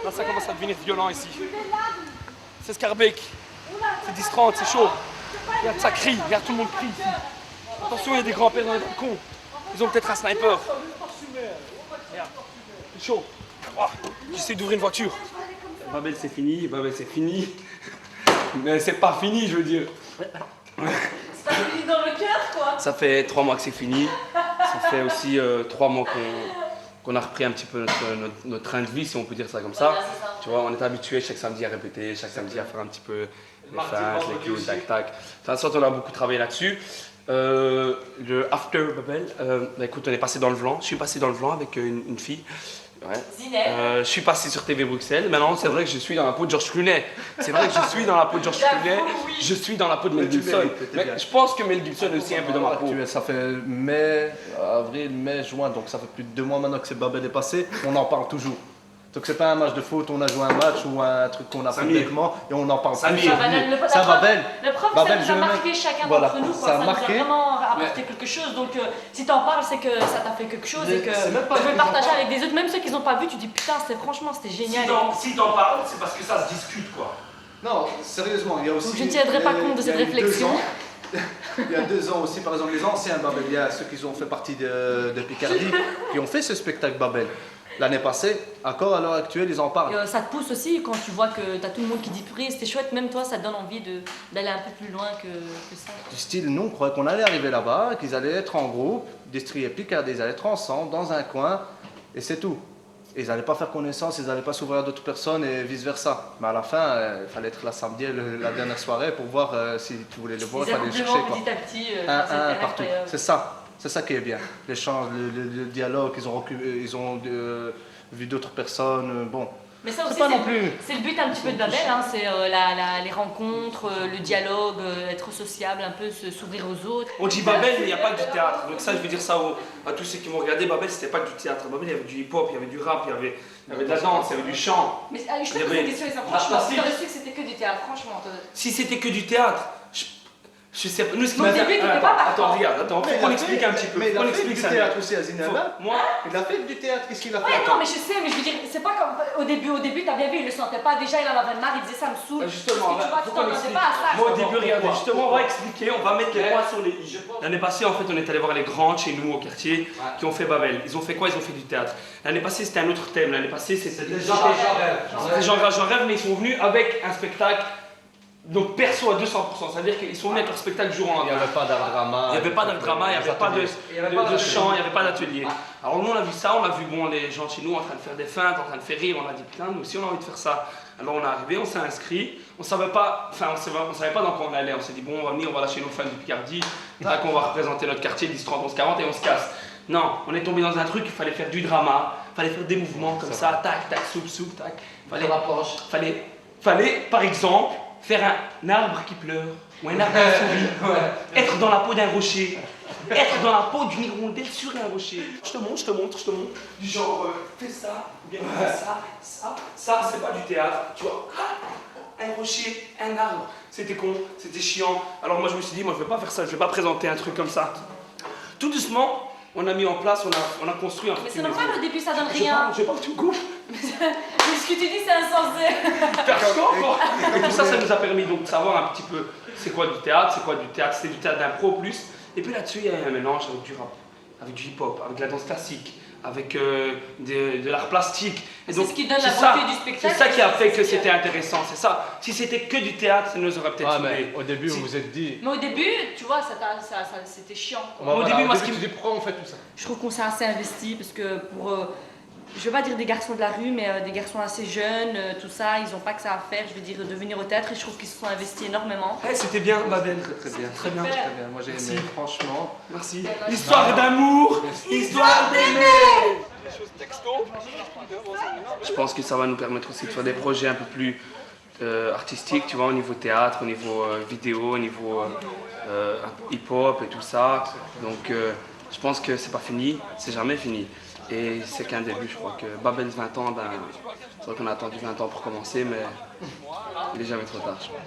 Là, ça commence à devenir violent ici. C'est Scarbeck. C'est 10-30, c'est chaud. Regarde, ça crie. Regarde, tout le monde crie ici. Attention, il y a des grands-pères dans les balcons. Ils ont peut-être un sniper. Regarde, c'est chaud. Oh, j'essaie d'ouvrir une voiture. Babel, c'est fini. Babel, c'est fini. Mais c'est pas fini, je veux dire. C'est pas fini dans le cœur, quoi. Ça fait 3 mois que c'est fini. Ça fait aussi 3 mois qu'on a repris un petit peu notre train de vie, si on peut dire ça comme ça. Voilà, c'est ça. Tu vois, on est habitué chaque samedi à répéter, chaque samedi à faire un petit peu les feintes, les cues, tac tac. Enfin, soit on a beaucoup travaillé là-dessus. Le after Babel, bah, écoute, on est passé dans le Vlan. Je suis passé dans le Vlan avec une fille. Ouais. Je suis passé sur TV Bruxelles. Maintenant, c'est vrai que je suis dans la peau de Georges Clooney. C'est vrai que je suis dans la peau de Georges Clooney. Oui. Je suis dans la peau de Mel Gibson. Mais je pense que Mel Gibson est aussi un peu dans ma peau. Ça fait mai, avril, mai, juin, donc ça fait plus de 2 mois maintenant que Babel est passé. On en parle toujours. Donc c'est pas un match de foot, on a joué un match ou un truc qu'on a fait bêtement et on en parle plus. Ça Babel. Le prof, ça nous a marqué chacun d'entre nous, quoi. Ça nous a vraiment apporté quelque chose. Donc si t'en parles, c'est que ça t'a fait quelque chose et que tu veux le partager avec des autres, même ceux qui n'ont pas vu, tu dis putain, franchement, c'était génial. Si t'en parles, c'est parce que ça se discute, quoi. Non, sérieusement, il y a aussi. Donc je ne tiendrai pas compte de cette réflexion. Il y a 2 ans aussi, par exemple, les anciens Babel, il y a ceux qui ont fait partie de Picardie, qui ont fait ce spectacle Babel. L'année passée, encore à l'heure actuelle, ils en parlent. Ça te pousse aussi quand tu vois que tu as tout le monde qui dit purée, c'était chouette, même toi ça te donne envie d'aller un peu plus loin que ça. Du style, nous on croyait qu'on allait arriver là-bas, qu'ils allaient être en groupe, Destry Picardie, ils allaient être ensemble, dans un coin, et c'est tout. Et ils n'allaient pas faire connaissance, ils n'allaient pas s'ouvrir à d'autres personnes et vice-versa. Mais à la fin, il fallait être là samedi, la dernière soirée, pour voir si tu voulais le voir, il fallait le chercher. Quoi. Petit à petit, un partout. C'est ça. C'est ça qui est bien. L'échange, le dialogue, ils ont vu d'autres personnes. Bon. Mais ça aussi, c'est le but un petit peu de Babel, hein, c'est les rencontres, le dialogue, être sociable, un peu s'ouvrir aux autres. On dit Babel, mais il n'y a pas que du théâtre. Donc ça, je veux dire ça à tous ceux qui vont regarder. Babel, c'était pas que du théâtre. Babel, il y avait du hip-hop, il y avait du rap, il y avait de la danse, il y avait du chant. Mais je te pose une question, franchement, si tu aurais su que c'était que du théâtre, franchement. Si c'était que du théâtre, je sais pas. Nous, au début, tu n'étais pas Attends, regarde, faut qu'on explique un petit peu. Mais il a fait du théâtre aussi à Zinaba. Moi, il a fait du théâtre, qu'est-ce qu'il a fait? Ouais, non, mais je sais, mais je veux dire, c'est pas comme au début, t'as bien vu, il le sentait pas. Déjà, il en avait marre, il disait ça me saoule. Justement, tu t'en rendais pas à ça. moi au début, regardez, justement, on va expliquer, on va mettre les points sur les i. L'année passée, en fait, on est allé voir les grandes chez nous au quartier qui ont fait Babel. Ils ont fait quoi? Ils ont fait du théâtre. L'année passée, c'était un autre thème. L'année passée, c'était des gens j'en rêve, mais ils sont venus avec un spectacle. Donc perso à 200%, c'est-à-dire qu'ils sont venus avec leur spectacle du jour au lendemain. Il n'y avait pas d'art drama. Il n'y avait pas d'art drama, il n'y avait pas de chant, il n'y avait pas d'atelier. Alors nous on a vu ça, on a vu les gens chez nous en train de faire des feintes, en train de faire rire, on a dit putain nous aussi on a envie de faire ça. Alors on est arrivé, on s'est inscrit, on savait pas dans quoi on allait, on s'est dit bon on va venir, on va lâcher nos fans de Picardie, tac, on va représenter notre quartier 10, 30, 11, 40 et on se casse. Non, on est tombé dans un truc, il fallait faire du drama, il fallait faire des mouvements comme ça, tac, tac, soup, tac. Fallait par exemple faire un arbre qui pleure, ou un arbre qui sourit, être dans la peau d'un rocher, être dans la peau d'une hirondelle sur un rocher. Je te montre. Du genre, fais ça, ou bien fais ça, c'est pas du théâtre. Tu vois, un rocher, un arbre, c'était con, c'était chiant. Alors moi je me suis dit, moi je vais pas faire ça, je vais pas présenter un truc comme ça. Tout doucement, on a mis en place, on a construit un truc. Mais c'est normal, au début ça donne rien. Je veux pas que tu me coupes. Mais ce que tu dis c'est insensé. Et tout ça, ça nous a permis donc de savoir un petit peu c'est quoi du théâtre, c'était du théâtre d'impro plus. Et puis là-dessus, il y a un mélange avec du rap, avec du hip-hop, avec de la danse classique, avec de l'art plastique. C'est ce qui donne la beauté du spectacle. C'est ça qui a fait que c'était intéressant, c'est ça. Si c'était que du théâtre, ça nous aurait peut-être saoulé. Au début, vous vous êtes dit. Mais au début, tu vois, c'était chiant. Au début, moi, ce qui me dit pourquoi on fait tout ça? Je trouve qu'on s'est assez investi parce que pour, je vais pas dire des garçons de la rue, mais des garçons assez jeunes, tout ça, ils ont pas que ça à faire, je veux dire, de venir au théâtre et je trouve qu'ils se sont investis énormément. C'était bien, Babel. Très bien. Moi j'ai aimé, franchement. Merci. Histoire d'amour, histoire d'aimer. Des choses texto. Je pense que ça va nous permettre aussi de faire des projets un peu plus artistiques, tu vois, au niveau théâtre, au niveau vidéo, au niveau hip-hop et tout ça. Donc je pense que c'est pas fini, c'est jamais fini. Et c'est qu'un début, je crois que Babel 20 ans, c'est vrai qu'on a attendu 20 ans pour commencer, mais il est jamais trop tard, je pense.